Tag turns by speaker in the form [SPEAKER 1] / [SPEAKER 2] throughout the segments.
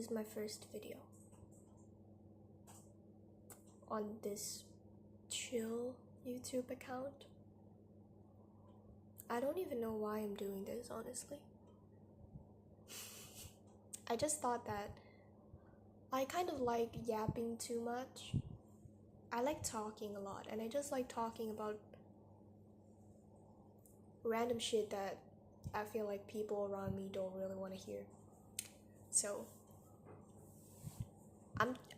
[SPEAKER 1] is my first video on this chill YouTube account. I don't even know why I'm doing this, honestly. I just thought that I kind of like yapping too much. I like talking a lot, and I just like talking about random shit that I feel like people around me don't really want to hear. So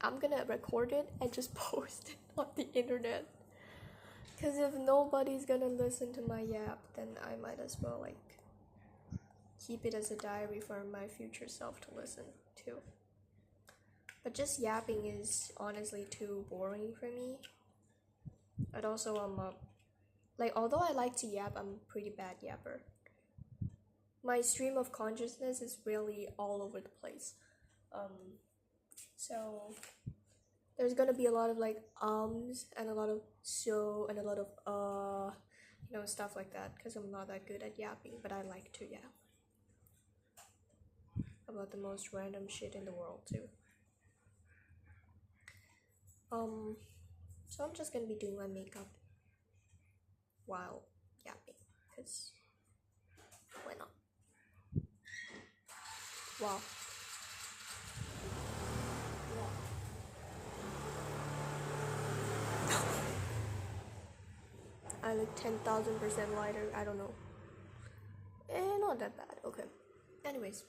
[SPEAKER 1] I'm gonna record it and just post it on the internet. Cause if nobody's gonna listen to my yap, then I might as well like keep it as a diary for my future self to listen to. But just yapping is honestly too boring for me. And also like although I like to yap, I'm a pretty bad yapper. My stream of consciousness is really all over the place. So there's gonna be a lot of like and a lot of so and a lot of stuff like that, because I'm not that good at yapping, but I like to yap about the most random shit in the world too. So I'm just gonna be doing my makeup while yapping, because why not? Wow. I look 10,000% lighter. I don't know. Not that bad. Okay. Anyways,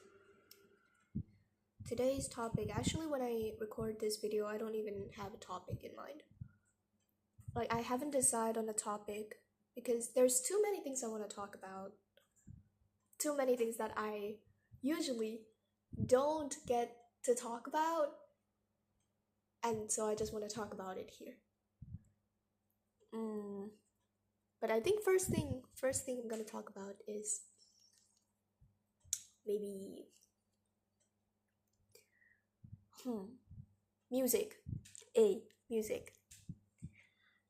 [SPEAKER 1] today's topic. Actually, when I record this video, I don't even have a topic in mind. Like, I haven't decided on a topic because there's too many things I want to talk about. Too many things that I usually don't get to talk about. And so I just want to talk about it here. But I think first thing I'm gonna talk about is maybe music. Music.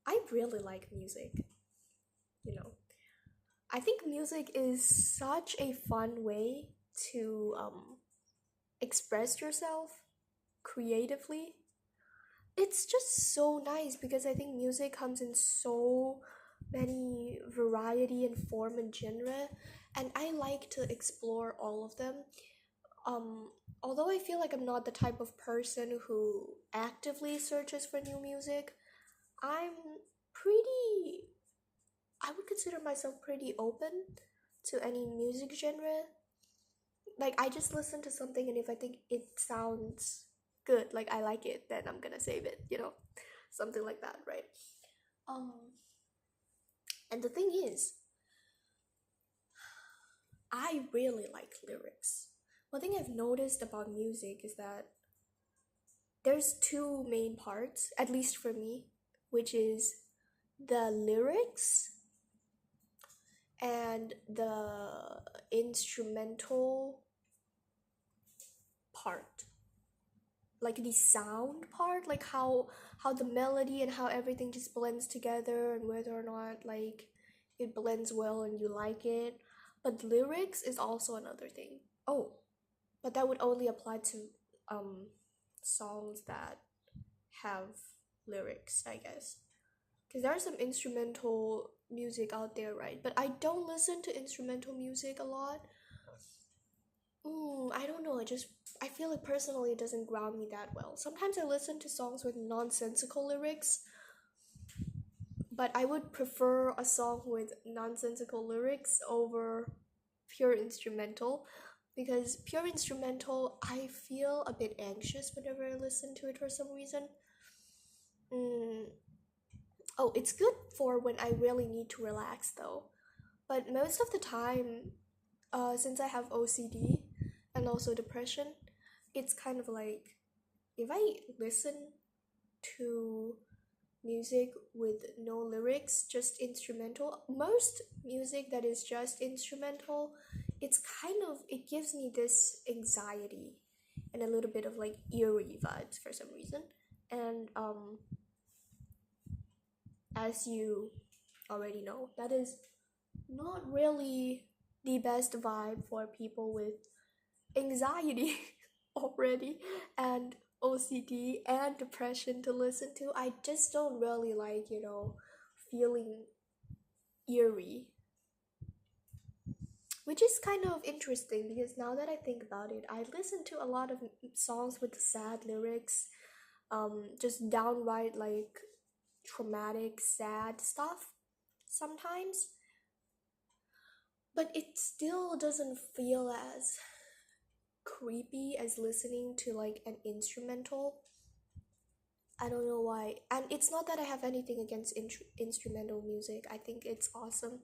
[SPEAKER 1] I really like music. I think music is such a fun way to express yourself creatively. It's just so nice because I think music comes in so many variety and form and genre, and I like to explore all of them. Although I feel like I'm not the type of person who actively searches for new music, I would consider myself pretty open to any music genre. Like, I just listen to something, and if I think it sounds good, like I like it, then I'm gonna save it, something like that, right? And the thing is, I really like lyrics. One thing I've noticed about music is that there's two main parts, at least for me, which is the lyrics and the instrumental part. Like the sound part, like how the melody and how everything just blends together, and whether or not like it blends well and you like it. But lyrics is also another thing. Oh, but that would only apply to songs that have lyrics, I guess, because there's some instrumental music out there, right? But I don't listen to instrumental music a lot. I don't know, I feel like personally it doesn't ground me that well. Sometimes I listen to songs with nonsensical lyrics, but I would prefer a song with nonsensical lyrics over pure instrumental, because pure instrumental, I feel a bit anxious whenever I listen to it for some reason. Oh, it's good for when I really need to relax though. But most of the time, since I have OCD and also depression, it's kind of like if I listen to music with no lyrics, just instrumental, most music that is just instrumental, it gives me this anxiety and a little bit of like eerie vibes for some reason. And as you already know, that is not really the best vibe for people with anxiety. already, and OCD and depression to listen to. I just don't really like, feeling eerie, which is kind of interesting because now that I think about it, I listen to a lot of songs with sad lyrics, just downright like traumatic, sad stuff sometimes, but it still doesn't feel as creepy as listening to like an instrumental. I don't know why. And it's not that I have anything against instrumental music. I think it's awesome.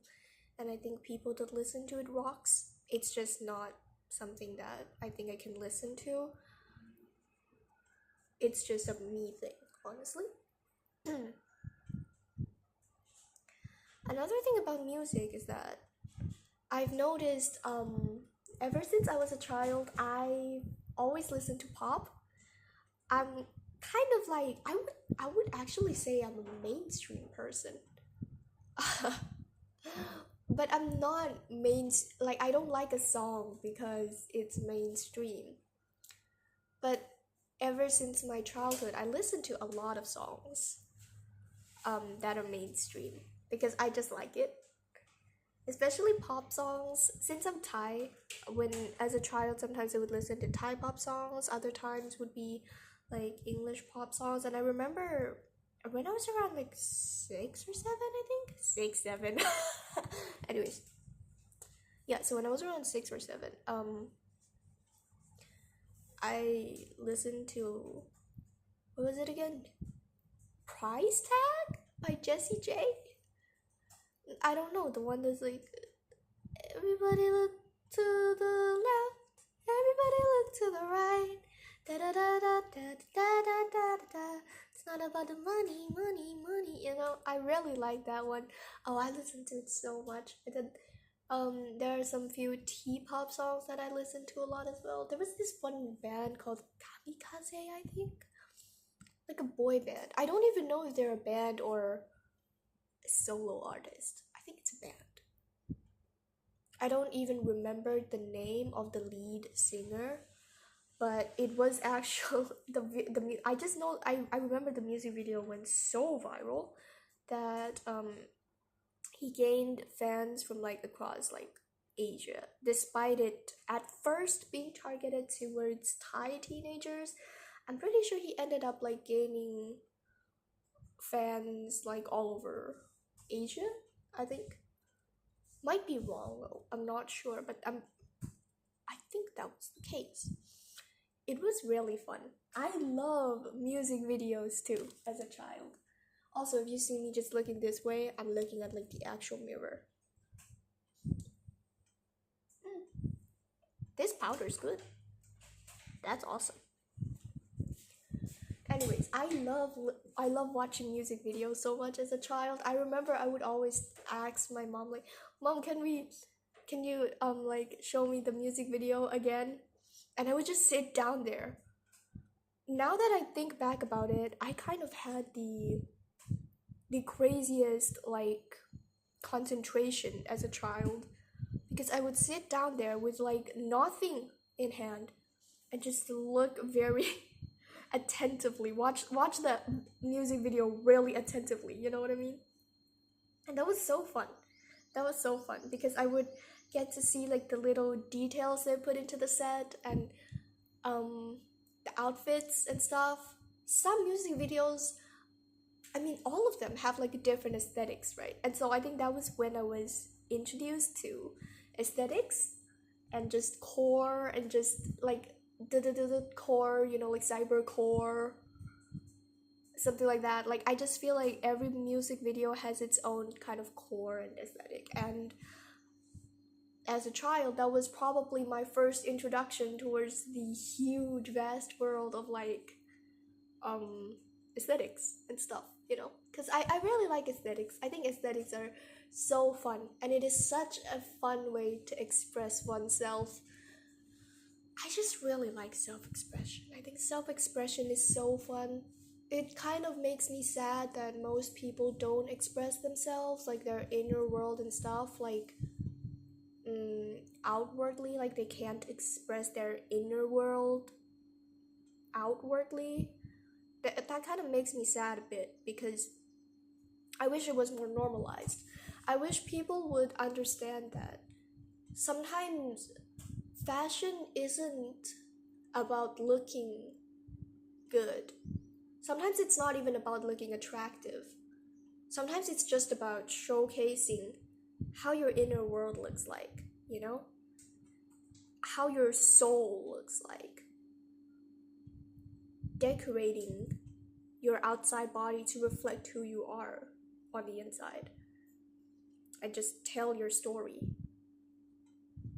[SPEAKER 1] And I think people that listen to it rocks. It's just not something that I think I can listen to. It's just a me thing, honestly. Another thing about music is that I've noticed ever since I was a child, I always listened to pop. I'm kind of like I would actually say I'm a mainstream person. But I'm not like I don't like a song because it's mainstream. But ever since my childhood, I listened to a lot of songs that are mainstream because I just like it. Especially pop songs. Since I'm Thai, when as a child sometimes I would listen to Thai pop songs, other times would be like English pop songs. And I remember when I was around like 6 or 7, I think 6, 7. Anyways, yeah. So when I was around 6 or 7, I listened to, what was it again? Price Tag by Jessie J. I don't know, the one that's like, everybody look to the left, everybody look to the right. Da da da da da da da da da. It's not about the money, money, money. I really like that one. Oh, I listen to it so much. And then, there are some few T-pop songs that I listen to a lot as well. There was this one band called Kamikaze, I think, like a boy band. I don't even know if they're a band or a solo artist. I think it's a band. I don't even remember the name of the lead singer, but it was actual I just know I remember the music video went so viral that he gained fans from like across like Asia, despite it at first being targeted towards Thai teenagers. I'm pretty sure he ended up like gaining fans like all over Asia, I think. Might be wrong though. I'm not sure, but I think that was the case. It was really fun. I love music videos too as a child. Also, if you see me just looking this way, I'm looking at like the actual mirror. This powder's good. That's awesome. Anyways, I love watching music videos so much as a child. I remember I would always ask my mom like, "Mom, can you like show me the music video again?" And I would just sit down there. Now that I think back about it, I kind of had the craziest like concentration as a child because I would sit down there with like nothing in hand and just look very attentively, watch the music video really attentively, you know what I mean? And that was so fun. That was so fun because I would get to see like the little details they put into the set and the outfits and stuff. Some music videos, I mean, all of them have like different aesthetics, right? And so I think that was when I was introduced to aesthetics and just core and just like the core, like cybercore, something like that. Like I just feel like every music video has its own kind of core and aesthetic. And as a child, that was probably my first introduction towards the huge, vast world of like aesthetics and stuff, because I really like aesthetics. I think aesthetics are so fun and it is such a fun way to express oneself. I just really like self-expression. I think self-expression is so fun. It kind of makes me sad that most people don't express themselves, like their inner world and stuff, like outwardly, like they can't express their inner world outwardly, that kind of makes me sad a bit because I wish it was more normalized. I wish people would understand that sometimes fashion isn't about looking good. Sometimes it's not even about looking attractive. Sometimes it's just about showcasing how your inner world looks like, you know? How your soul looks like. Decorating your outside body to reflect who you are on the inside. And just tell your story.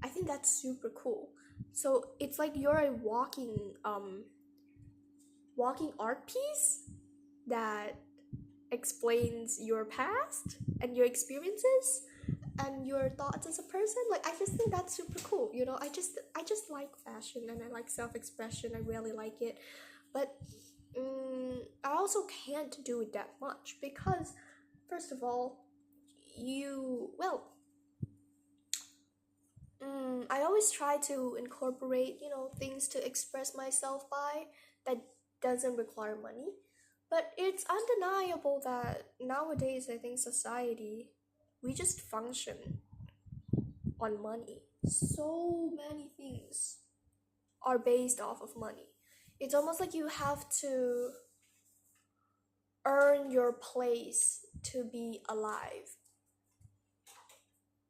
[SPEAKER 1] I think that's super cool. So it's like you're a walking art piece that explains your past and your experiences and your thoughts as a person. Like I just think that's super cool, you know. I just like fashion and I like self-expression. I really like it. But I also can't do it that much because first of all, I always try to incorporate, things to express myself by that doesn't require money. But it's undeniable that nowadays, I think society, we just function on money. So many things are based off of money. It's almost like you have to earn your place to be alive,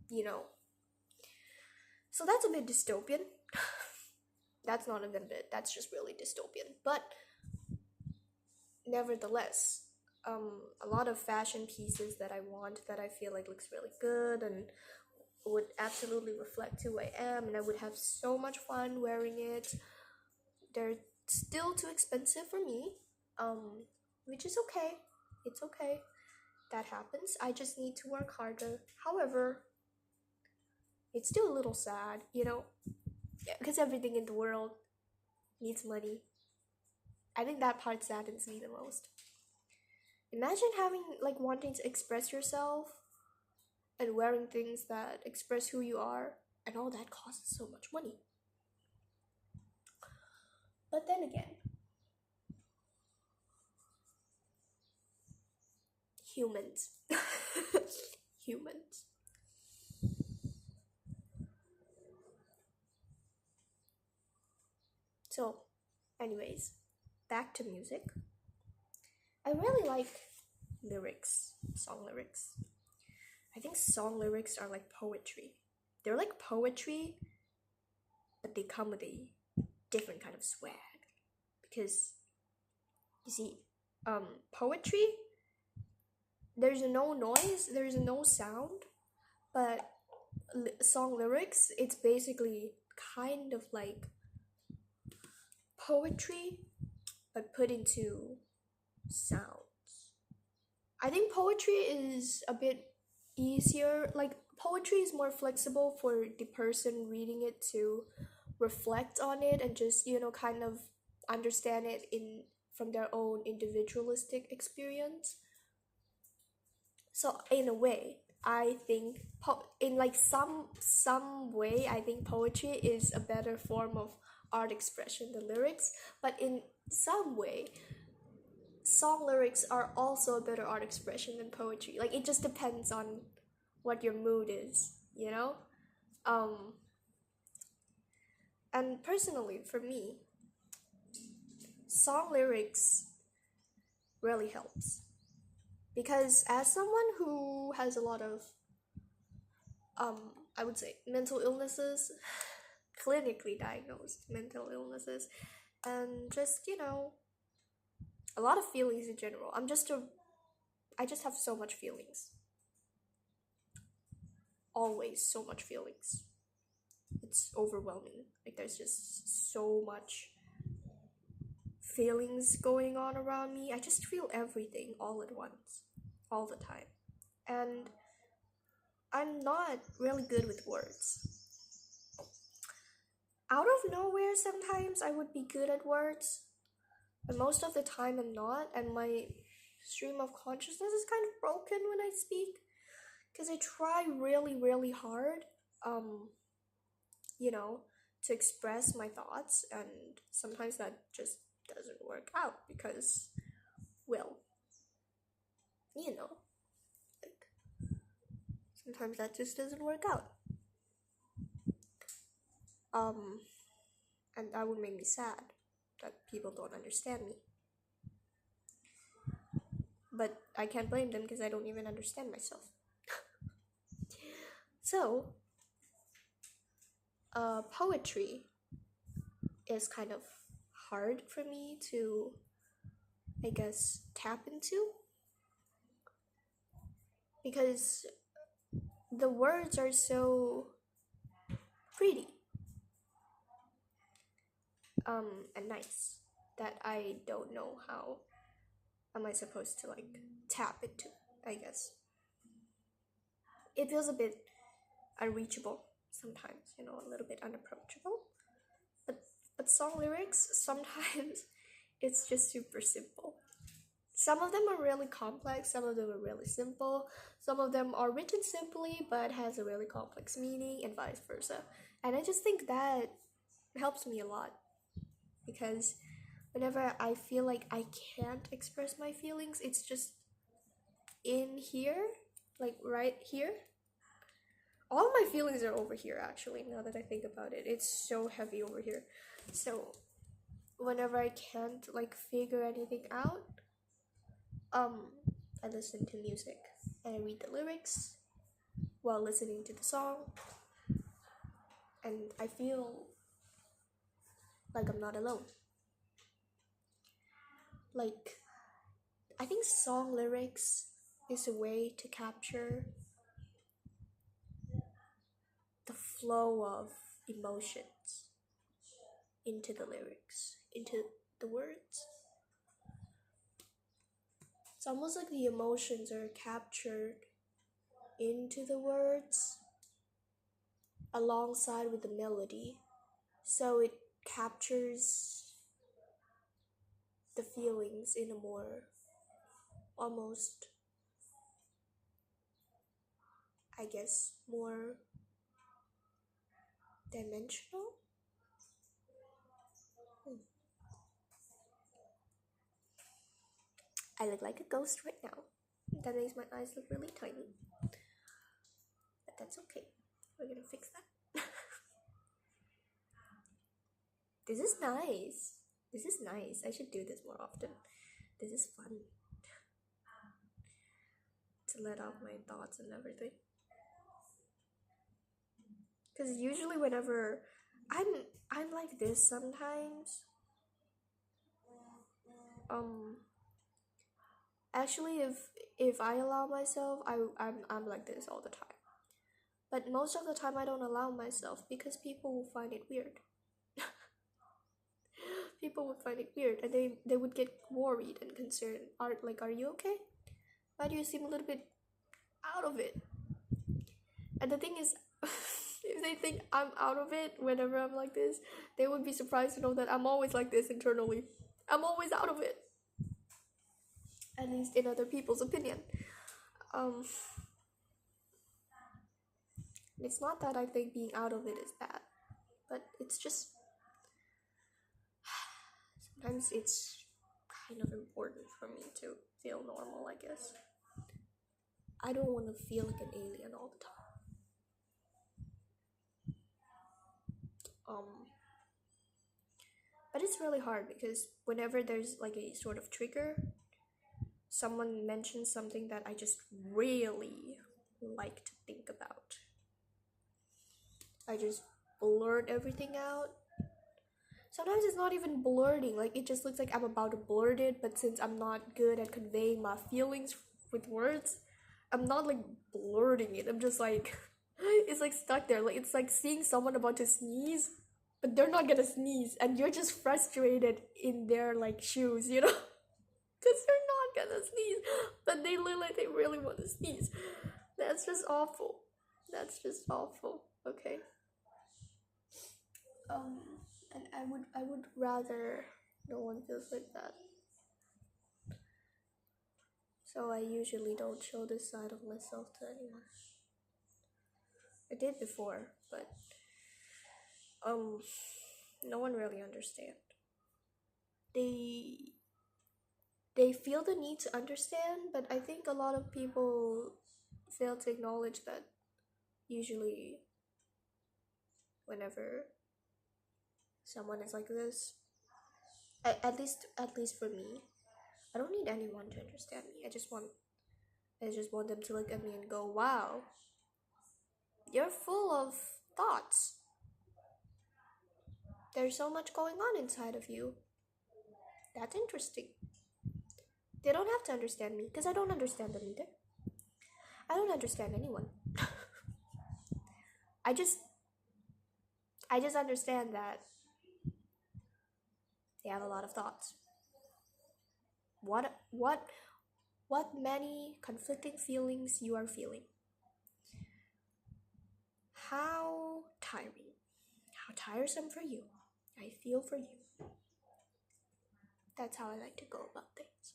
[SPEAKER 1] you know. So that's a bit dystopian. That's not even a bit, that's just really dystopian. But nevertheless, a lot of fashion pieces that I want that I feel like looks really good and would absolutely reflect who I am, and I would have so much fun wearing it. They're still too expensive for me, which is okay. It's okay. That happens. I just need to work harder. However, it's still a little sad, because everything in the world needs money. I think that part saddens me the most. Imagine having, like, wanting to express yourself and wearing things that express who you are, and all that costs so much money. But then again, humans. Humans. So, anyways, back to music. I really like song lyrics. I think song lyrics are like poetry. They're like poetry, but they come with a different kind of swag. Because, you see, poetry, there's no noise, there's no sound, but song lyrics, it's basically kind of like poetry, but put into sounds. I think poetry is a bit easier. Like, poetry is more flexible for the person reading it to reflect on it and just, kind of understand it in from their own individualistic experience. So in a way, I think in like some way, I think poetry is a better form of art expression than lyrics. But in some way, song lyrics are also a better art expression than poetry. Like it just depends on what your mood is, you know. Um, and personally, for me, song lyrics really helps because as someone who has a lot of I would say mental illnesses, clinically diagnosed mental illnesses, and just a lot of feelings in general. I just have so much feelings, always so much feelings. It's overwhelming. Like there's just so much feelings going on around me. I just feel everything all at once, all the time, and I'm not really good with words. Out of nowhere, sometimes I would be good at words, but most of the time I'm not, and my stream of consciousness is kind of broken when I speak because I try really, really hard, you know, to express my thoughts, and sometimes that just doesn't work out because, well, you know, like sometimes that just doesn't work out. Um, and that would make me sad that people don't understand me. But I can't blame them because I don't even understand myself. So, poetry is kind of hard for me to, I guess, tap into because the words are so pretty and nice that I don't know how am I supposed to like tap into, I guess. It feels a bit unreachable sometimes, a little bit unapproachable. But song lyrics sometimes it's just super simple. Some of them are really complex, some of them are really simple, some of them are written simply but has a really complex meaning and vice versa. And I just think that helps me a lot because whenever I feel like I can't express my feelings, it's just in here, like right here. All my feelings are over here actually, now that I think about it. It's so heavy over here. So whenever I can't like figure anything out, I listen to music and I read the lyrics while listening to the song, and I feel like I'm not alone. Like, I think song lyrics is a way to capture the flow of emotions into the lyrics, into the words. It's almost like the emotions are captured into the words alongside with the melody. So it captures the feelings in a more almost, I guess, more dimensional. I look like a ghost right now. That makes my eyes look really tiny. But that's okay. We're gonna fix that. This is nice. This is nice. I should do this more often. This is fun. To let out my thoughts and everything. Because usually whenever I'm like this sometimes. Actually, if I allow myself, I'm like this all the time. But most of the time, I don't allow myself because people will find it weird. People would find it weird, and they would get worried and concerned. Are you okay? Why do you seem a little bit out of it? And the thing is, if they think I'm out of it whenever I'm like this, they would be surprised to know that I'm always like this internally. I'm always out of it. At least in other people's opinion. It's not that I think being out of it is bad, but it's just sometimes it's kind of important for me to feel normal, I guess. I don't want to feel like an alien all the time. But it's really hard because whenever there's like a sort of trigger, someone mentions something that I just really like to think about, I just blurt everything out. Sometimes it's not even blurting, like it just looks like I'm about to blurt it, but since I'm not good at conveying my feelings with words, I'm not like blurting it. I'm just like, it's like stuck there. Like it's like seeing someone about to sneeze, but they're not gonna sneeze, and you're just frustrated in their like shoes, because they're not gonna sneeze, but they look like they really want to sneeze. That's just awful. That's just awful. Okay. And I would rather no one feels like that. So I usually don't show this side of myself to anyone. I did before, but no one really understand. they they feel the need to understand, but I think a lot of people fail to acknowledge that usually whenever someone is like this, at least for me, I don't need anyone to understand me. I just want them to look at me and go, "Wow, you're full of thoughts. There's so much going on inside of you. That's interesting." They don't have to understand me because I don't understand them either. I don't understand anyone. I just I just understand that they have a lot of thoughts. What many conflicting feelings you are feeling. How tiring. How tiresome for you. I feel for you. That's how I like to go about things.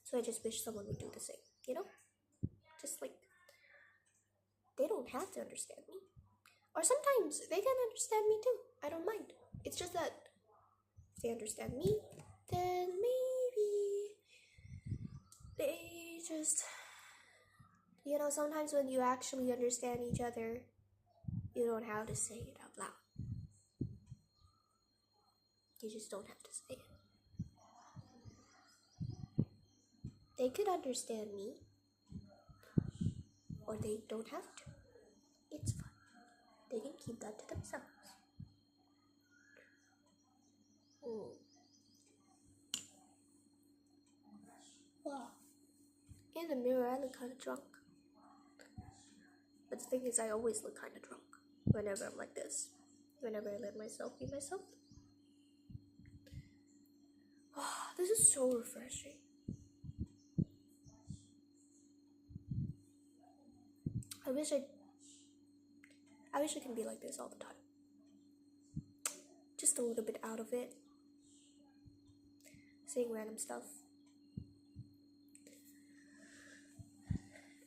[SPEAKER 1] So I just wish someone would do the same, you know? Just like they don't have to understand me. Or sometimes they can understand me too. I don't mind. It's just that if they understand me, then maybe they just, sometimes when you actually understand each other, you don't have to say it out loud. You just don't have to say it. They could understand me, or they don't have to. It's fine. They can keep that to themselves. Mm. Wow. In the mirror, I look kind of drunk. But the thing is, I always look kind of drunk whenever I'm like this. Whenever I let myself be myself. Wow, this is so refreshing. I wish I can be like this all the time. Just a little bit out of it. Saying random stuff.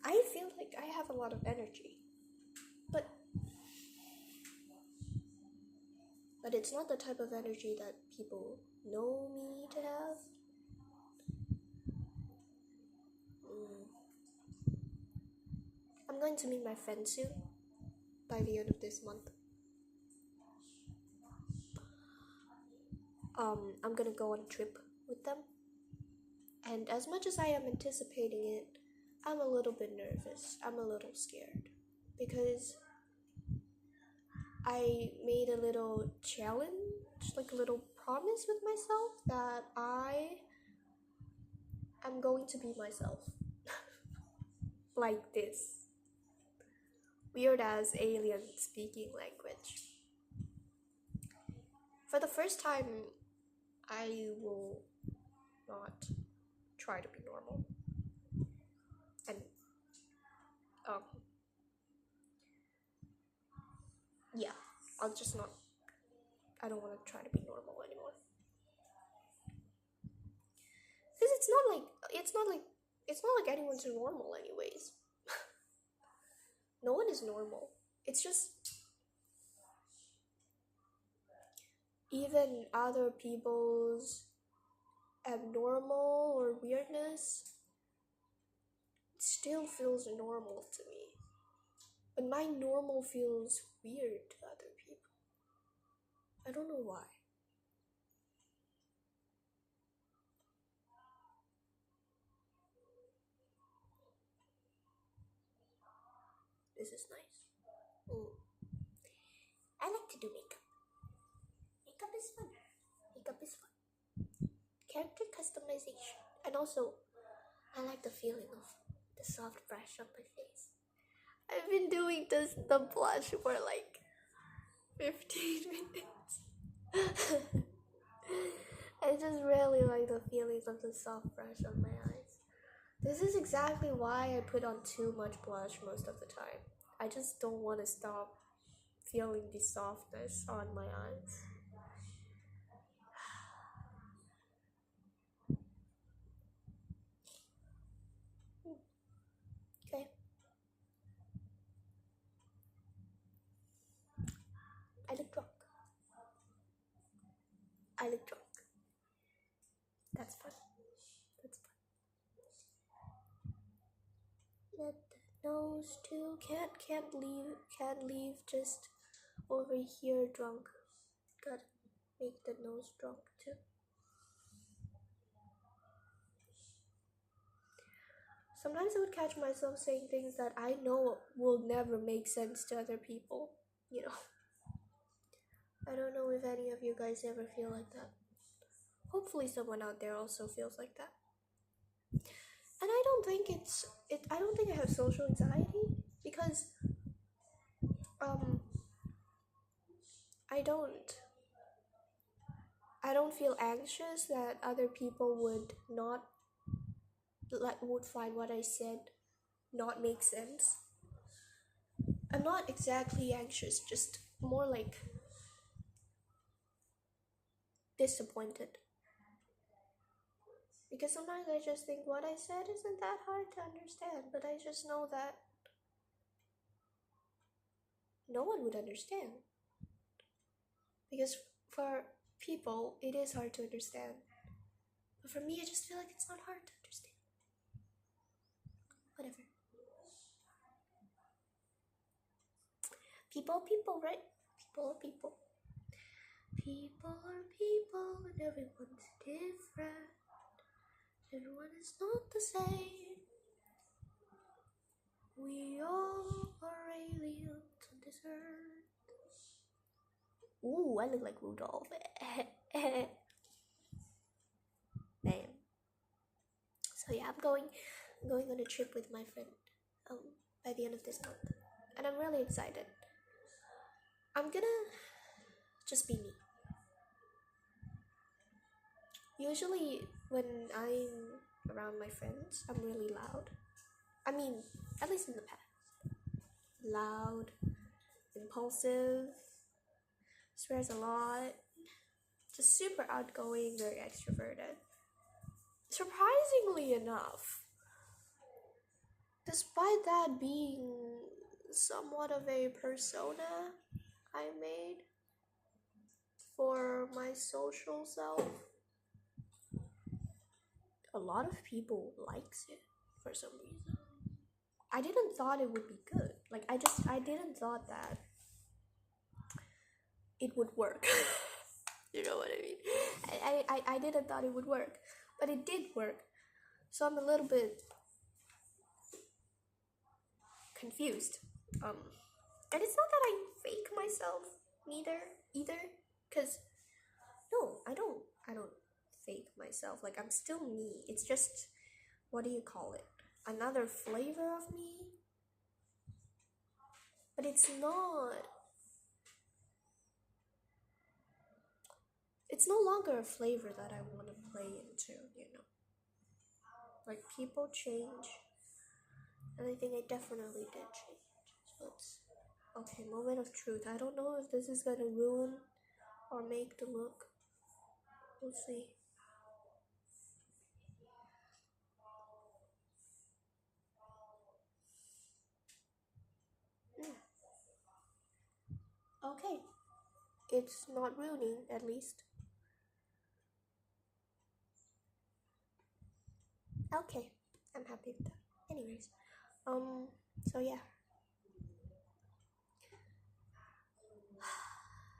[SPEAKER 1] I feel like I have a lot of energy. But it's not the type of energy that people know me to have. I'm going to meet my friend soon. By the end of this month. I'm gonna go on a trip with them. And as much as I am anticipating it, I'm a little bit nervous. I'm a little scared. Because I made a little challenge, like a little promise with myself that I am going to be myself. Like this. Weird as alien speaking language. For the first time, I will not try to be normal. And, yeah, I'll just not. I don't want to try to be normal anymore. Because it's not like anyone's normal anyways. No one is normal. It's just even other people's abnormal or weirdness still feels normal to me. But my normal feels weird to other people. I don't know why. This is nice. I like to do makeup. Makeup is fun. Makeup is fun. Character customization. And also, I like the feeling of the soft brush on my face. I've been doing the blush for like 15 minutes. I just really like the feelings of the soft brush on my eyes. This is exactly why I put on too much blush most of the time. I just don't want to stop feeling the softness on my eyes. Okay. I look drunk. I look drunk. That's fun. That's fun. Let the nose too. Can't leave just over here drunk. Gotta make the nose drunk too. Sometimes I would catch myself saying things that I know will never make sense to other people. You know, I don't know if any of you guys ever feel like that. Hopefully, someone out there also feels like that. And I don't think I don't think I have social anxiety because um I don't I don't feel anxious that other people would not would find what I said not make sense. I'm not exactly anxious, just more like disappointed. Because sometimes I just think what I said isn't that hard to understand, but I just know that no one would understand. Because for people, it is hard to understand. But for me, I just feel like it's not hard to understand. Whatever. People, right? People are people. People are people, and everyone's different. Everyone is not the same. We all are aliens on this earth. Ooh, I look like Rudolph. Man. So yeah, I'm going on a trip with my friend by the end of this month. And I'm really excited. I'm gonna just be me. Usually when I'm around my friends, I'm really loud. I mean, at least in the past. Loud, impulsive, swears a lot, just super outgoing, very extroverted. Surprisingly enough, despite that being somewhat of a persona I made for my social self, a lot of people likes it for some reason. I didn't thought it would be good. Like I didn't thought that it would work. You know what I mean? I didn't thought it would work, but it did work. So I'm a little bit confused. And it's not that I fake myself either, cause no, I don't fake myself. Like I'm still me. It's just what do you call it? Another flavor of me. But it's not. It's no longer a flavor that I want to play into, you know. Like people change, and I think I definitely did change. So it's okay. Moment of truth. I don't know if this is gonna ruin or make the look. We'll see. Okay, it's not ruining at least. Okay, I'm happy with that. Anyways, so yeah.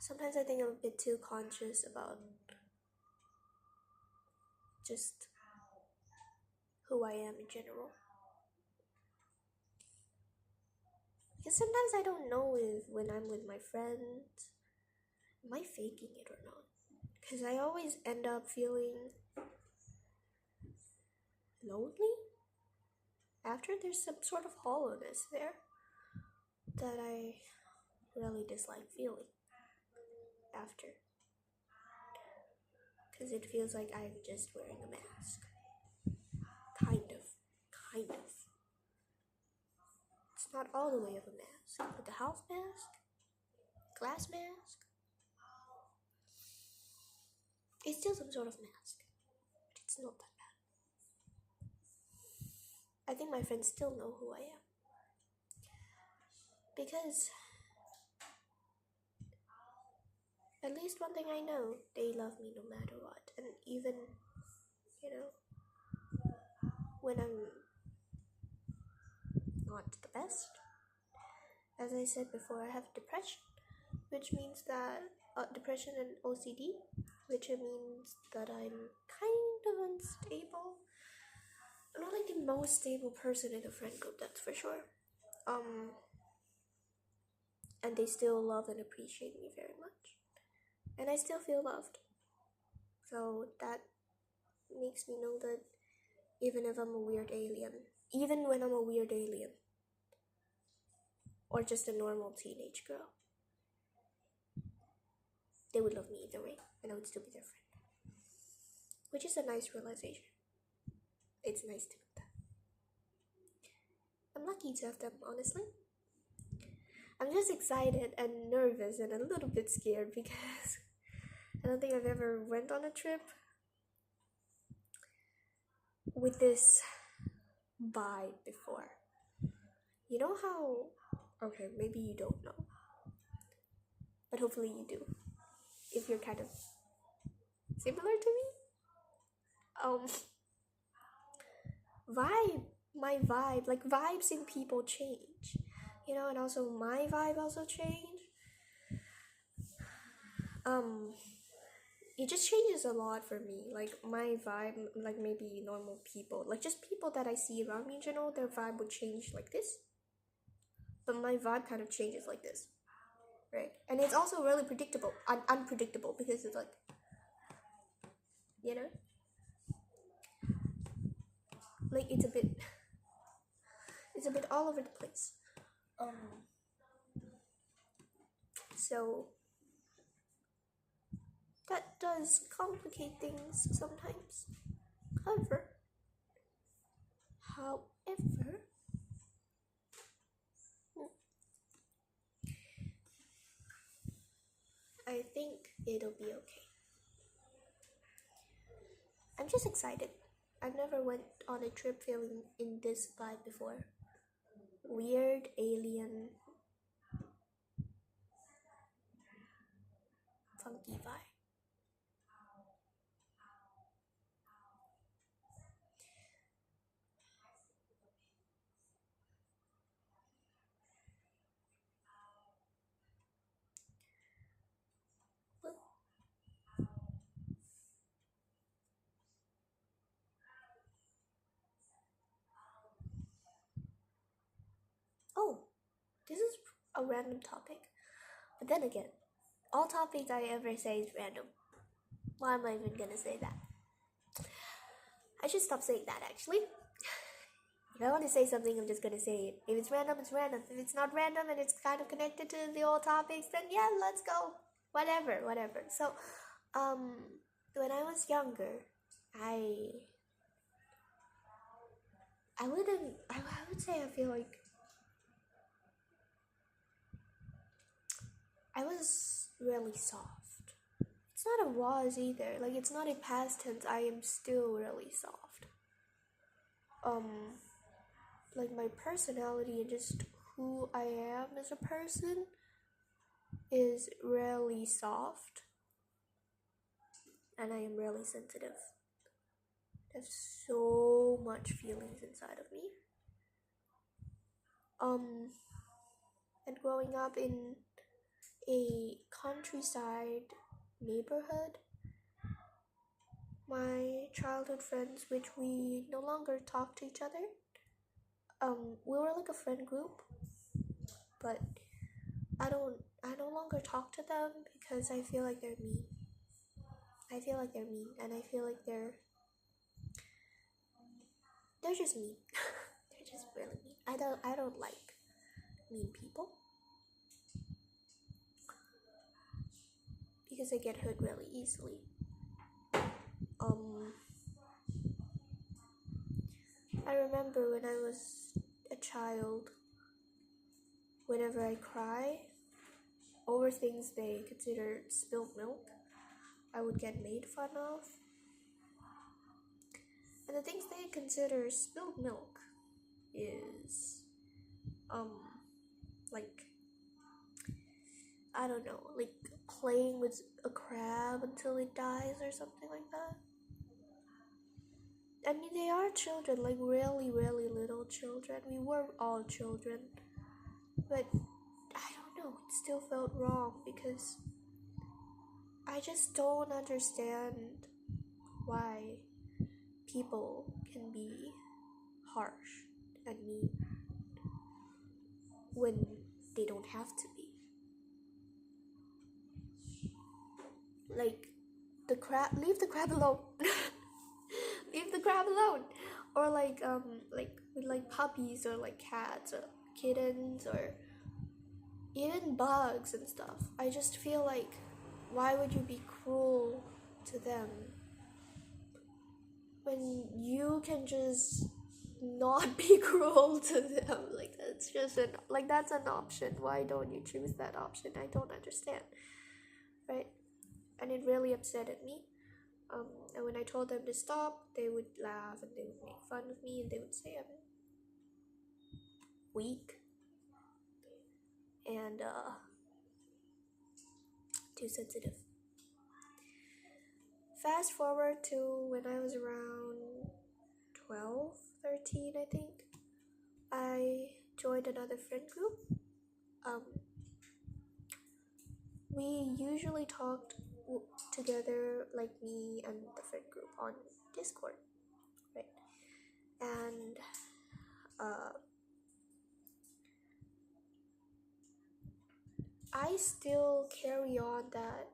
[SPEAKER 1] Sometimes I think I'm a bit too conscious about just who I am in general. Because sometimes I don't know if when I'm with my friends, am I faking it or not? Because I always end up feeling lonely after there's some sort of hollowness there that I really dislike feeling after. Because it feels like I'm just wearing a mask. Kind of. It's not all the way of a mask. Like a house mask, glass mask. It's still some sort of mask. But it's not that bad. I think my friends still know who I am. Because At least one thing I know, they love me no matter what. And even, you know, when I'm not the best, as I said before, I have depression, which means that depression and OCD, which means that I'm kind of unstable. I'm not like the most stable person in a friend group, that's for sure. And they still love and appreciate me very much, and I still feel loved. So that makes me know that even if I'm a weird alien, even when I'm a weird alien, or just a normal teenage girl, they would love me either way, and I would still be their friend. Which is a nice realization. It's nice to know that. I'm lucky to have them, honestly. I'm just excited and nervous and a little bit scared because I don't think I've ever went on a trip with this vibe before. You know how... Okay, maybe you don't know, but hopefully you do, if you're kind of similar to me. Um, my vibe, like vibes in people change, and also my vibe also change. It just changes a lot for me. Like my vibe, like maybe normal people, like just people that I see around me in general, their vibe would change like this, but my vibe kind of changes like this, right? And it's also really predictable, unpredictable, because it's like, you know, like it's a bit all over the place. So that does complicate things sometimes. However, however, I think it'll be okay. I'm just excited. I've never went on a trip feeling in this vibe before. Weird, alien, funky vibe. But, oh, this is a random topic. But then again, all topics I ever say is random. Why am I even gonna say that? I should stop saying that actually. If I want to say something, I'm just gonna say it. If it's random, it's random. If it's not random and it's kind of connected to the old topics, then yeah, let's go. Whatever. So, when I was younger, I wouldn't. I would say I feel like I was really soft. It's not a was either. Like it's not a past tense. I am still really soft. Um, like my personality and just who I am as a person is really soft, and I am really sensitive. There's so much feelings inside of me. Um, and growing up in a countryside neighborhood, my childhood friends, which we no longer talk to each other, we were like a friend group, but I no longer talk to them because I feel like they're mean. I feel like they're mean, and I feel like they're just mean. They're just really mean. I don't like mean people because I get hurt really easily. Um, I remember when I was a child, whenever I cry over things they considered spilled milk, I would get made fun of. And the things they consider spilled milk is, like, I don't know, like playing with a crab until it dies or something like that. I mean, they are children, like really, really little children. We were all children. But I don't know, it still felt wrong because I just don't understand why people can be harsh and mean when they don't have to be. Like, the crab, leave the crab alone. Leave the crab alone. Or like with like puppies or like cats or kittens or even bugs and stuff. I just feel like, why would you be cruel to them when you can just not be cruel to them? Like, that's an option. Why don't you choose that option? I don't understand, right? And it really upset me. And when I told them to stop, they would laugh and they would make fun of me and they would say I'm weak and too sensitive. Fast forward to when I was around 12, 13, I think. I joined another friend group. We usually talked together, like me and the friend group, on Discord, right? And I still carry on that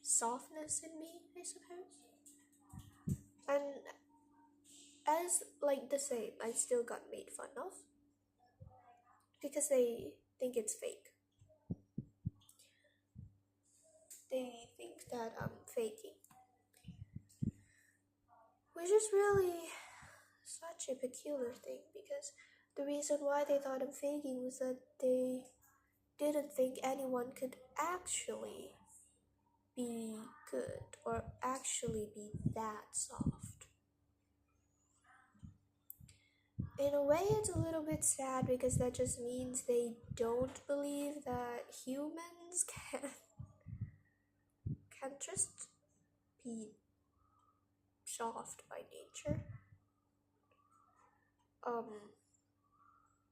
[SPEAKER 1] softness in me, I suppose. And as like the same, I still got made fun of because they think it's fake. They think that I'm faking, which is really such a peculiar thing because the reason why they thought I'm faking was that they didn't think anyone could actually be good or actually be that soft. In a way, it's a little bit sad because that just means they don't believe that humans can just be soft by nature.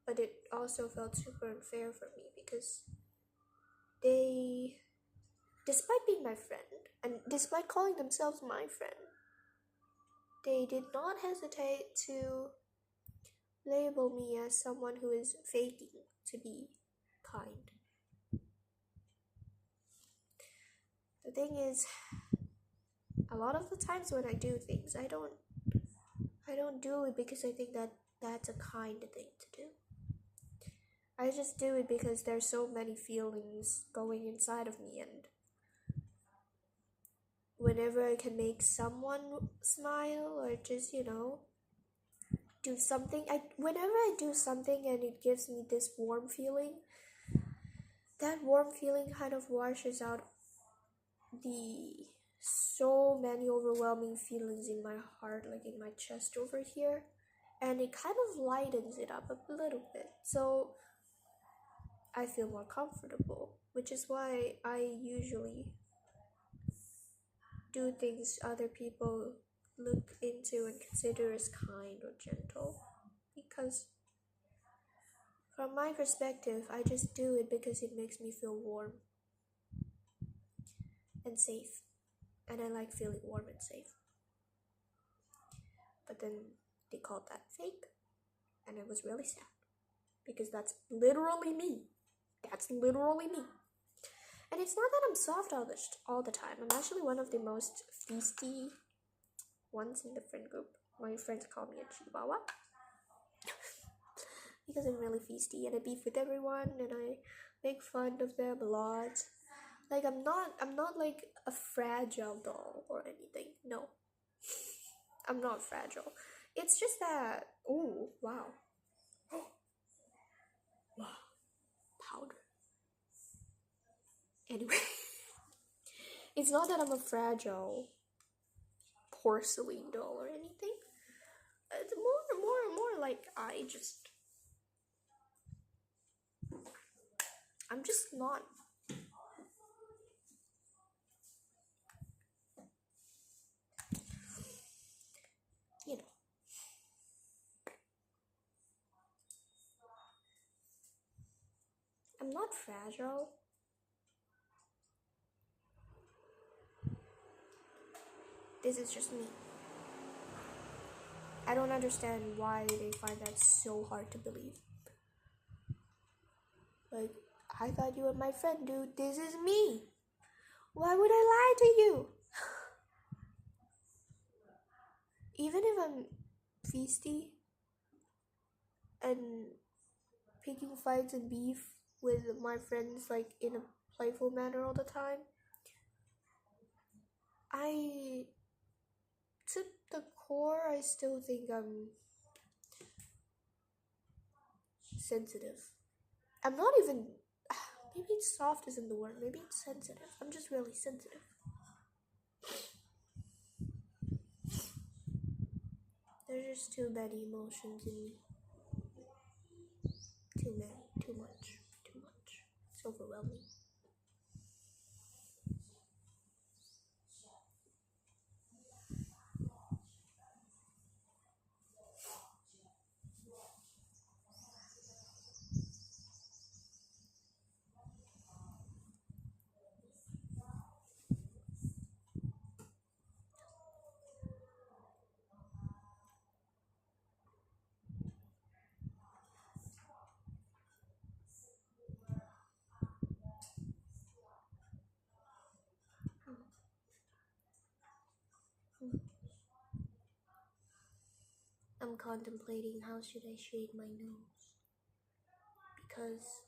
[SPEAKER 1] But it also felt super unfair for me because they, despite being my friend and despite calling themselves my friend, they did not hesitate to label me as someone who is faking to be kind. The thing is, a lot of the times when I do things, I don't do it because I think that that's a kind thing to do. I just do it because there's so many feelings going inside of me, and whenever I can make someone smile or just, do something, whenever I do something and it gives me this warm feeling, that warm feeling kind of washes out the so many overwhelming feelings in my heart, like in my chest over here, and it kind of lightens it up a little bit, so I feel more comfortable, which is why I usually do things other people look into and consider as kind or gentle, because from my perspective, I just do it because it makes me feel warm and safe, and I like feeling warm and safe. But then they called that fake, and I was really sad because that's literally me. That's literally me. And it's not that I'm soft all the time. I'm actually one of the most feisty ones in the friend group. My friends call me a chihuahua because I'm really feisty and I beef with everyone and I make fun of them a lot. Like I'm not like a fragile doll or anything. No. I'm not fragile. It's just that, ooh, wow. Wow. Powder. Anyway, it's not that I'm a fragile porcelain doll or anything. It's more like I'm just not I'm not fragile. This is just me. I don't understand why they find that so hard to believe. Like, I thought you were my friend, dude. This is me. Why would I lie to you? Even if I'm feisty and picking fights and beef with my friends, like in a playful manner all the time, I, to the core, I still think I'm sensitive. I'm not even. Maybe it's soft isn't the word. Maybe it's sensitive. I'm just really sensitive. There's just too many emotions in me. Too many. Too much. Too much. It's overwhelming. I'm contemplating how should I shade my nose because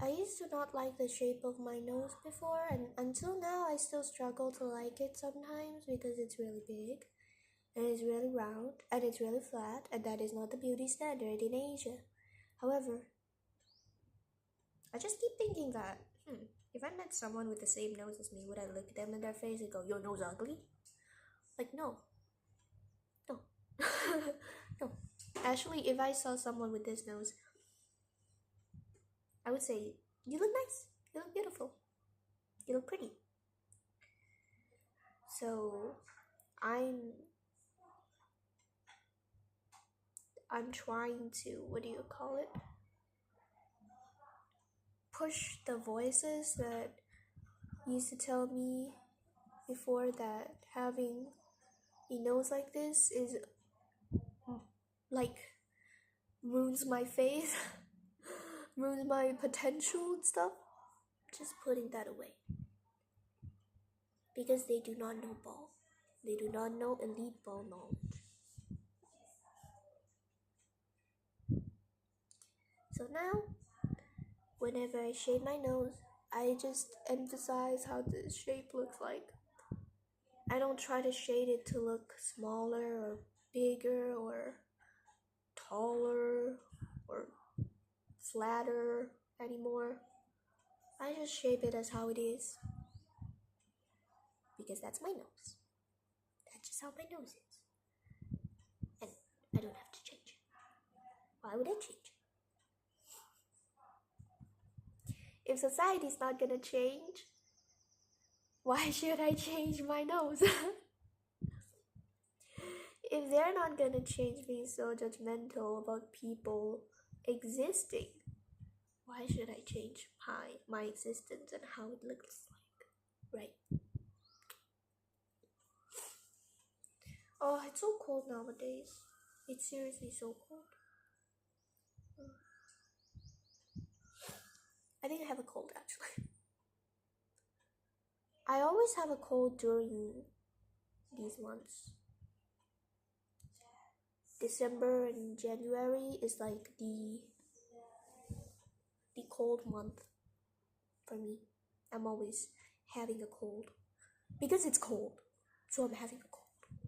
[SPEAKER 1] I used to not like the shape of my nose before, and until now I still struggle to like it sometimes because it's really big and it's really round and it's really flat, and that is not the beauty standard in Asia. However, I just keep thinking that if I met someone with the same nose as me, would I look them in their face and go, "Your nose ugly"? Like, no. No. No. Actually, if I saw someone with this nose, I would say, "You look nice. You look beautiful. You look pretty." So, I'm I'm trying to, what do you call it? Push the voices that used to tell me before that having a nose like this is like ruins my faith, ruins my potential and stuff. Just putting that away. Because they do not know ball. They do not know elite ball knowledge. So now, whenever I shade my nose, I just emphasize how the shape looks like. I don't try to shade it to look smaller or bigger or taller or flatter anymore. I just shape it as how it is. Because that's my nose. That's just how my nose is. And I don't have to change it. Why would I change it? If society's not gonna change, why should I change my nose? If they're not gonna change being so judgmental about people existing, why should I change my existence and how it looks like? Right? Oh, it's so cold nowadays. It's seriously so cold. I think I have a cold actually. I always have a cold during these months. December and January is like the cold month for me. I'm always having a cold because it's cold, so I'm having a cold.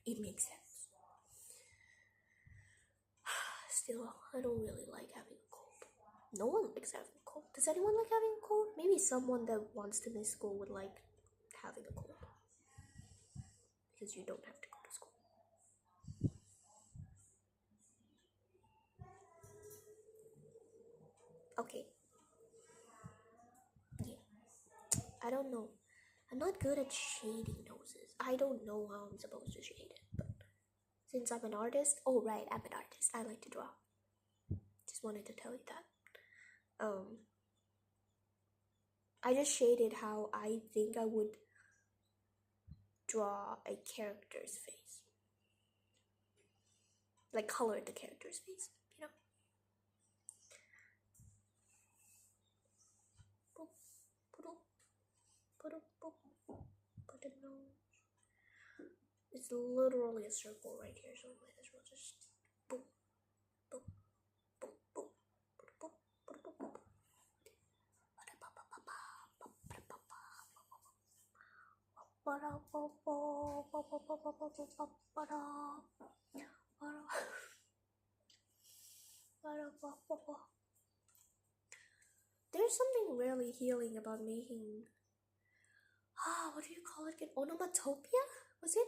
[SPEAKER 1] It makes sense. Still, I don't really like having a cold. No one likes having a cold. Does anyone like having a cold? Maybe someone that wants to miss school would like having a cold because you don't have to go to school. Okay. Yeah. I don't know. I'm not good at shading noses. I don't know how I'm supposed to shade it, but since I'm an artist, oh right, I'm an artist. I like to draw. Just wanted to tell you that. I just shaded how I think I would draw a character's face. Like color the character's face, you know? Boop, boop, boop, boop, put a nose. It's literally a circle right here, so I might as well just boop, boop, boop, boop, boop, boop, boop, boop. There's something really healing about making, what do you call it again? Onomatopoeia? Was it?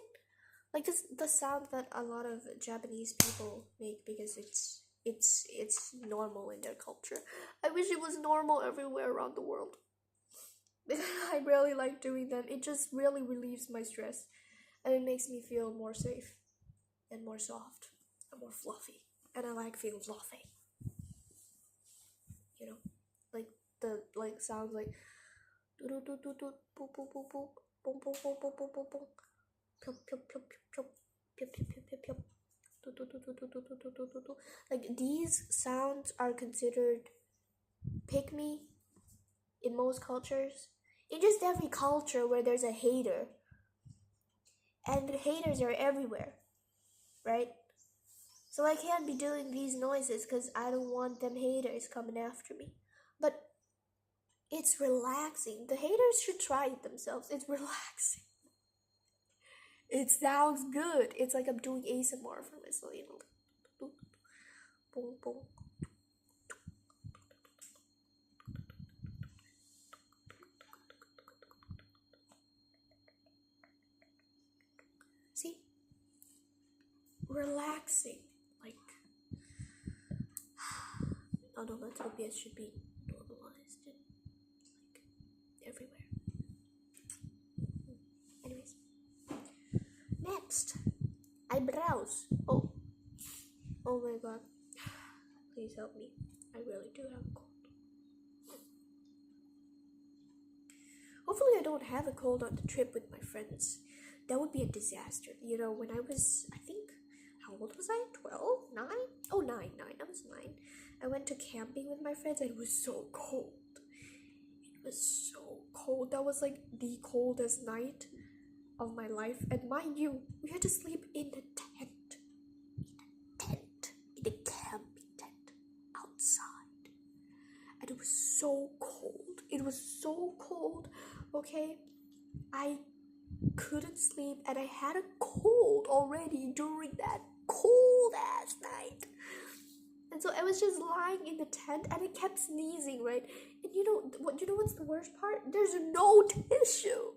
[SPEAKER 1] Like this, the sound that a lot of Japanese people make because it's normal in their culture. I wish it was normal everywhere around the world. I really like doing them. It just really relieves my stress, and it makes me feel more safe and more soft and more fluffy. And I like feeling fluffy. You know, like the sounds like do do do do do boop boop boop boop boom boom boom boom boom boom boom plop plop plop plop plop plop plop plop. Like these sounds are considered pick me in most cultures. In just every culture where there's a hater, and the haters are everywhere, right? So I can't be doing these noises because I don't want them haters coming after me. But it's relaxing. The haters should try it themselves. It's relaxing. It sounds good. It's like I'm doing ASMR for myself, you know. Boom, boom. See? Relaxing. Like, onomatopoeias should be normalized and, like, everywhere. Anyways. Next. Eyebrows. Oh my god. Please help me. I really do have a cold. Hopefully I don't have a cold on the trip with my friends. That would be a disaster. You know, when I was, I think, how old was I? 12? 9? Oh, 9. I was 9. I went to camping with my friends and it was so cold. It was so cold. That was like the coldest night of my life. And mind you, we had to sleep in the tent. In the camping tent. Outside. And it was so cold. It was so cold. Okay? I couldn't sleep and I had a cold already during that cold ass night. And so I was just lying in the tent and I kept sneezing, right? And you know what's the worst part? There's no tissue.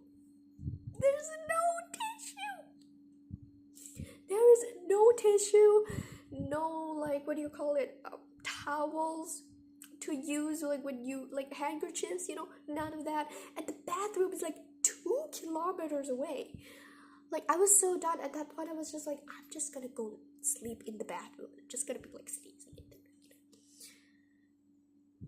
[SPEAKER 1] There's no tissue. There is no tissue, no, like, what do you call it? Towels to use, like when you, like handkerchiefs, you know, none of that. And the bathroom is like 2 kilometers away. Like, I was so done. At that point, I was just like, I'm just gonna go sleep in the bathroom. I'm just gonna be like sneezing in there.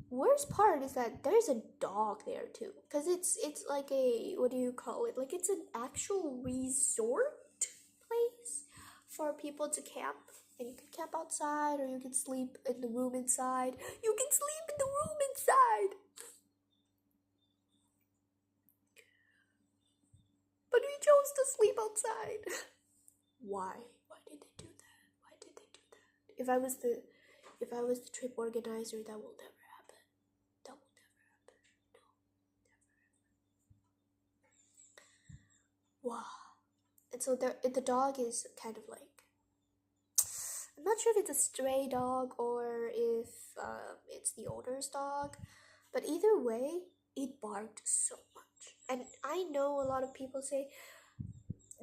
[SPEAKER 1] Worst part is that there's a dog there too, because it's like a, what do you call it? Like, it's an actual resort place for people to camp. And you can camp outside, or you can sleep in the room inside. You can sleep in the room inside. But we chose to sleep outside. Why? Why did they do that? If I was the trip organizer, that will never happen. That will never happen. No, never. Wow. And so the dog is kind of like, I'm not sure if it's a stray dog or if it's the owner's dog, but either way, it barked so much. And I know a lot of people say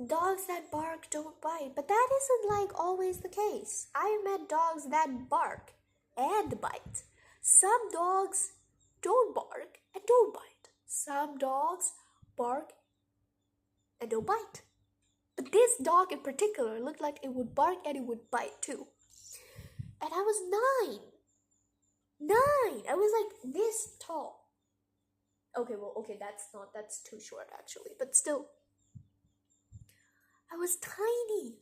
[SPEAKER 1] dogs that bark don't bite, but that isn't like always the case. I've met dogs that bark and bite. Some dogs don't bark and don't bite. Some dogs bark and don't bite. But this dog in particular looked like it would bark and it would bite too. And I was 9. 9. I was like this tall. Okay, well, okay, that's too short actually, but still, I was tiny.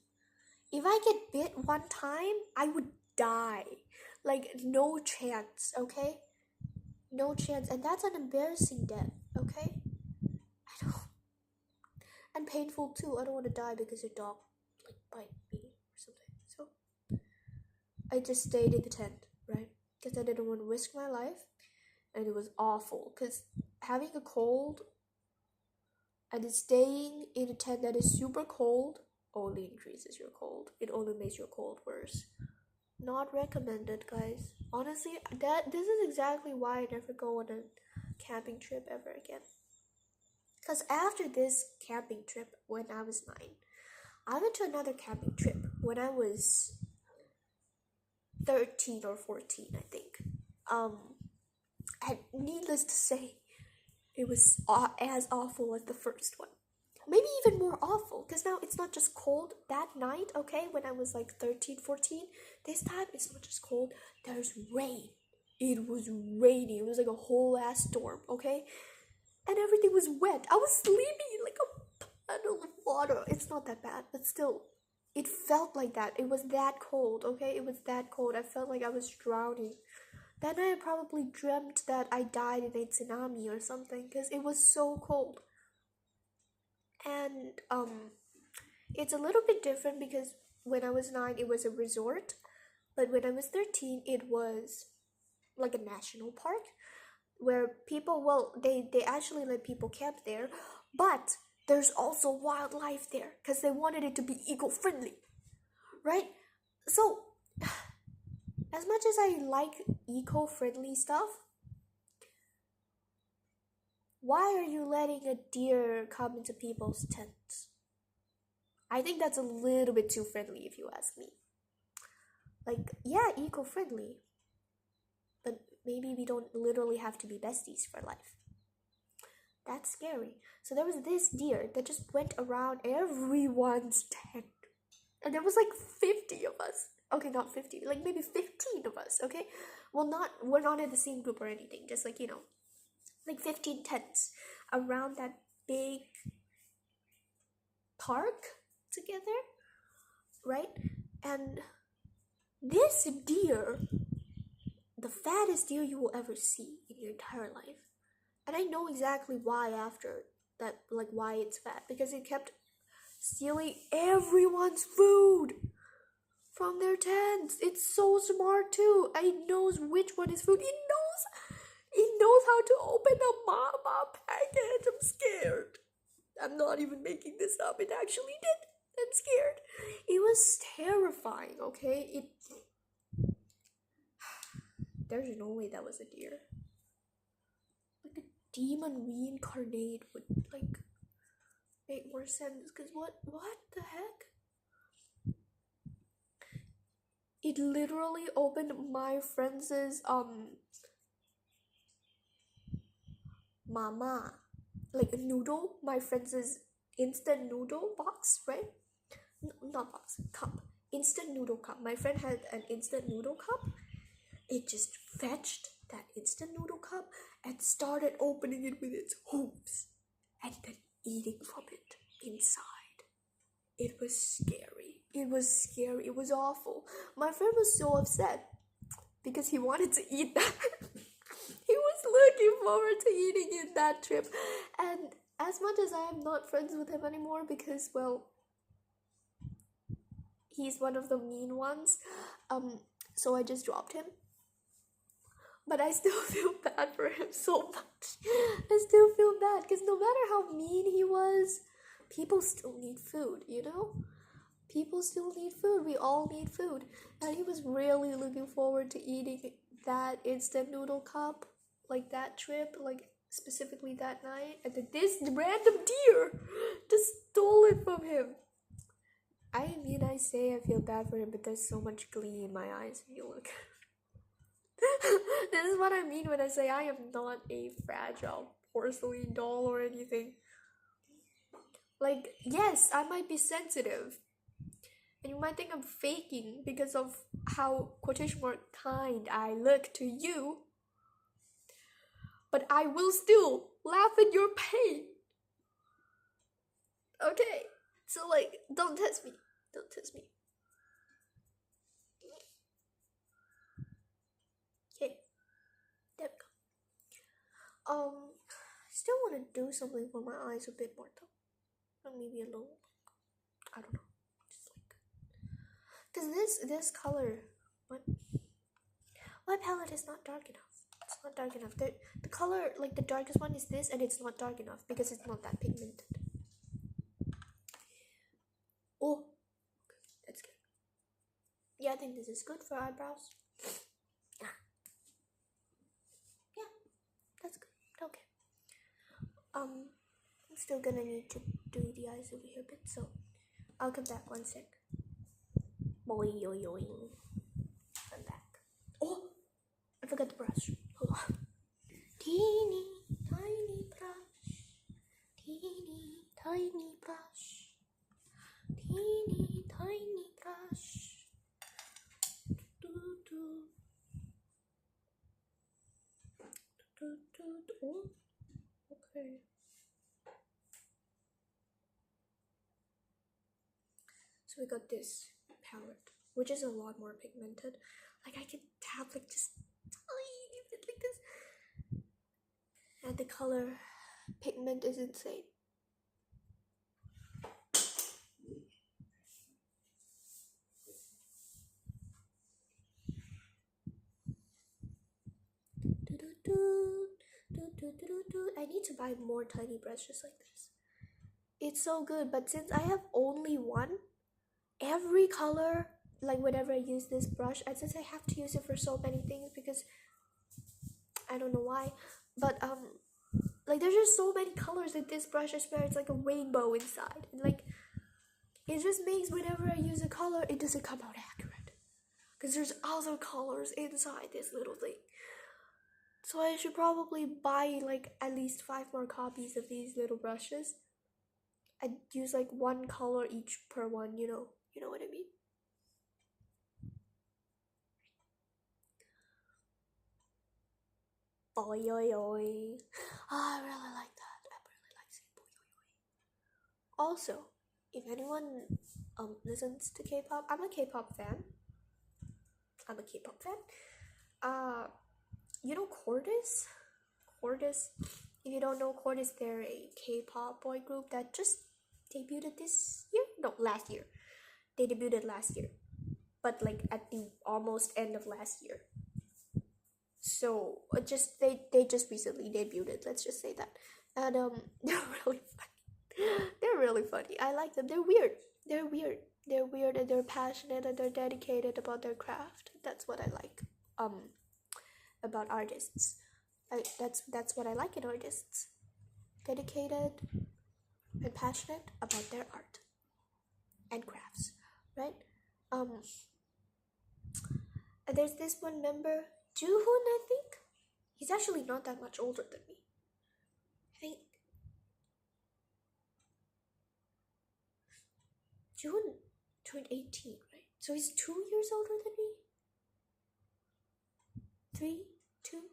[SPEAKER 1] If I get bit one time, I would die. Like, no chance, okay? No chance. And that's an embarrassing death, okay? I know. And painful too. I don't want to die because your dog, like, bite me or something. So, I just stayed in the tent, right? Because I didn't want to risk my life. And it was awful. Because having a cold and staying in a tent that is super cold only increases your cold. It only makes your cold worse. Not recommended, guys. Honestly, this is exactly why I never go on a camping trip ever again. Because after this camping trip when I was 9, I went to another camping trip when I was 13 or 14, I think. And needless to say, it was as awful as the first one. Maybe even more awful, because now it's not just cold that night, okay, when I was like 13, 14. This time it's not just cold, there's rain. It was raining. It was like a whole ass storm, okay? And everything was wet. I was sleeping in like a puddle of water. It's not that bad, but still, it felt like that. It was that cold, okay? It was that cold. I felt like I was drowning. That night I probably dreamt that I died in a tsunami or something, because it was so cold. And it's a little bit different because when I was 9 it was a resort, but when I was 13 it was like a national park where people, well, they actually let people camp there, but there's also wildlife there because they wanted it to be eco-friendly, right? So as much as I like eco-friendly stuff, why are you letting a deer come into people's tents? I think that's a little bit too friendly if you ask me. Like, yeah, eco-friendly, but maybe we don't literally have to be besties for life. That's scary. So there was this deer that just went around everyone's tent. And there was like 50 of us. Okay, not 50, like maybe 15 of us, okay? Well, we're not in the same group or anything, just like, like 15 tents around that big park together, right? And this deer, the fattest deer you will ever see in your entire life. And I know exactly why after that, like why it's fat, because it kept stealing everyone's food from their tents. It's so smart too. It knows which one is food. It knows how to open a mama package. I'm scared. I'm not even making this up. It actually did. I'm scared. It was terrifying, okay? There's no way that was a deer. Like a demon reincarnate would like make more sense. Cause what the heck? It literally opened my friend's mama, like a noodle. My friend's instant noodle box, right? Not box, cup. Instant noodle cup. My friend had an instant noodle cup. It just fetched that instant noodle cup and started opening it with its hooves and then eating from it inside. It was scary. It was scary. It was awful. My friend was so upset because he wanted to eat that. He was looking forward to eating it that trip. And as much as I am not friends with him anymore because, well, he's one of the mean ones, so I just dropped him. But I still feel bad for him so much. I still feel bad because no matter how mean he was, people still need food, you know? People still need food. We all need food. And he was really looking forward to eating that instant noodle cup, like that trip, like specifically that night. And then this random deer just stole it from him. I mean, I say I feel bad for him, but there's so much glee in my eyes when you look. This is what I mean when I say I am not a fragile porcelain doll or anything. Like, yes, I might be sensitive, And you might think I'm faking because of how quotation mark kind I look to you. But I will still laugh at your pain. Okay? So like, don't test me. Don't test me. Okay. There we go. Still want to do something for my eyes a bit more though. Or maybe a little. I don't know. Just like, cause this color, my palette is not dark enough. It's not dark enough. The color, like the darkest one is this, and it's not dark enough because it's not that pigmented. Oh, that's good. Yeah, I think this is good for eyebrows. Yeah, that's good. Okay. I'm still gonna need to do the eyes over here a bit, so I'll come back one sec. Boing. I'm back. Oh, I forgot the brush. Hold on. Teeny tiny brush. Teeny tiny brush. Teeny tiny brush. Oh, okay. So we got this palette, which is a lot more pigmented. Like I can tap like just tiny bit like this, and the color pigment is insane. I need to buy more tiny brushes like this. It's so good, but since I have only one, every color, like whenever I use this brush, and since I have to use it for so many things because I don't know why, but like there's just so many colors in this brush. I swear it's like a rainbow inside, and like it just makes whenever I use a color, it doesn't come out accurate because there's other colors inside this little thing. So I should probably buy like at least 5 more copies of these little brushes and use like one color each per one, you know what I mean? Boy, oi, oi. I really like that. I really like saying boy, oi, oi. Also, if anyone listens to K-pop, I'm a K-pop fan. You know Cordis? Cordis. If you don't know Cordis, they're a K-pop boy group that just debuted this year. No, last year. They debuted last year, but like at the almost end of last year. So they just recently debuted. Let's just say that, and they're really funny. They're really funny. I like them. They're weird. They're weird, and they're passionate, and they're dedicated about their craft. That's what I like. About artists. That's what I like in artists. Dedicated and passionate about their art and crafts, right? And there's this one member, Joohoon, I think. He's actually not that much older than me. I think Joohoon turned 18, right? So he's 2 years older than me. 3, 2.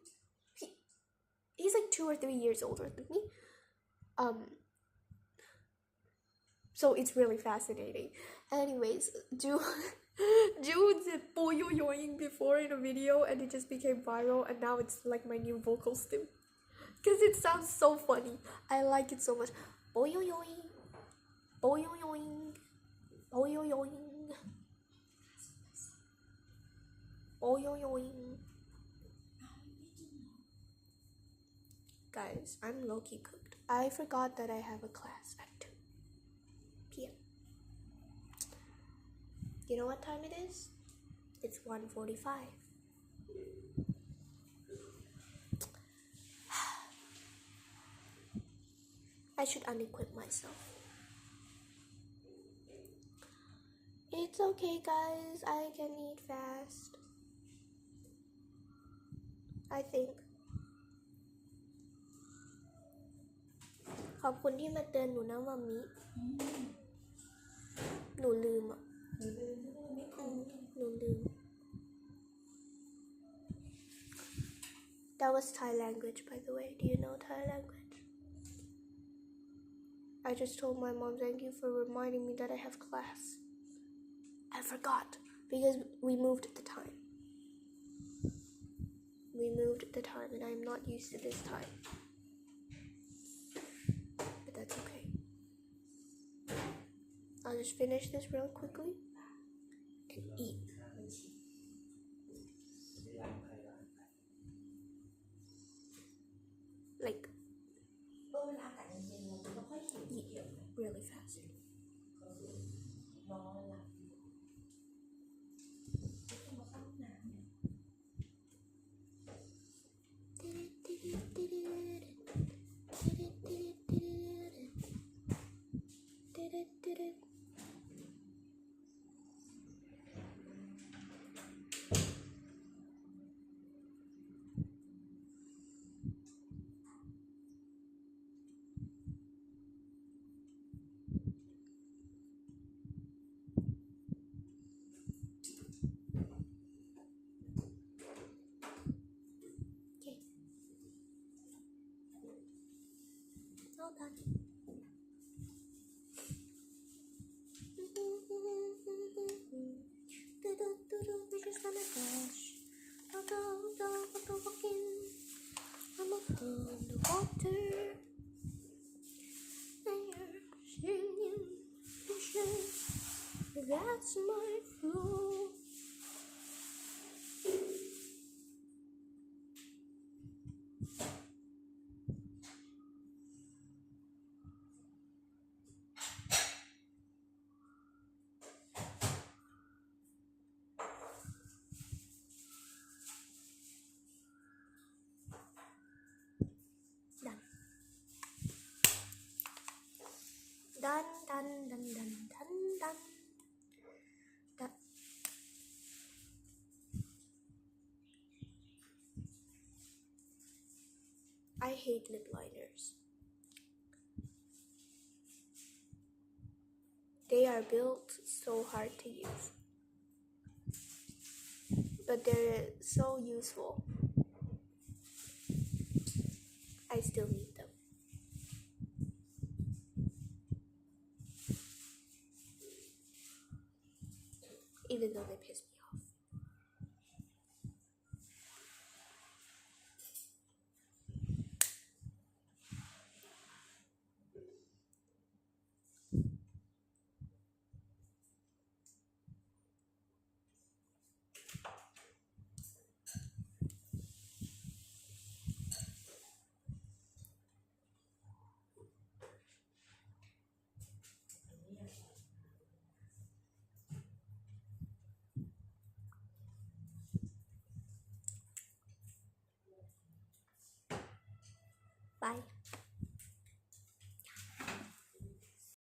[SPEAKER 1] He's like 2 or 3 years older than me. So it's really fascinating. Anyways, June said boyo yoing before in a video, and it just became viral, and now it's like my new vocal stim. Because it sounds so funny. I like it so much. Boyo yoing. Boyo yoing. Boyo yoing. Boyo yoing. Guys, I'm low-key cooked. I forgot that I have a class at 2 p.m. You know what time it is? It's 1:45. I should unequip myself. It's okay, guys. I can eat fast. I think. ขอบคุณที่มาเตือนหนูนะมามิหนูลืมอ่ะ That was Thai language, by the way. Do you know Thai language? I just told my mom thank you for reminding me that I have class. I forgot because we moved at the time. And I'm not used to this time. But that's okay. I'll just finish this real quickly and eat. Like, eat really fast. Okay. All done. We're just gonna dash. Go walking. I'm up on the water. And you're singing fishes. That's my flow. Done. That. I hate lip liners. They are built so hard to use, but they're so useful. I still need them. Even though they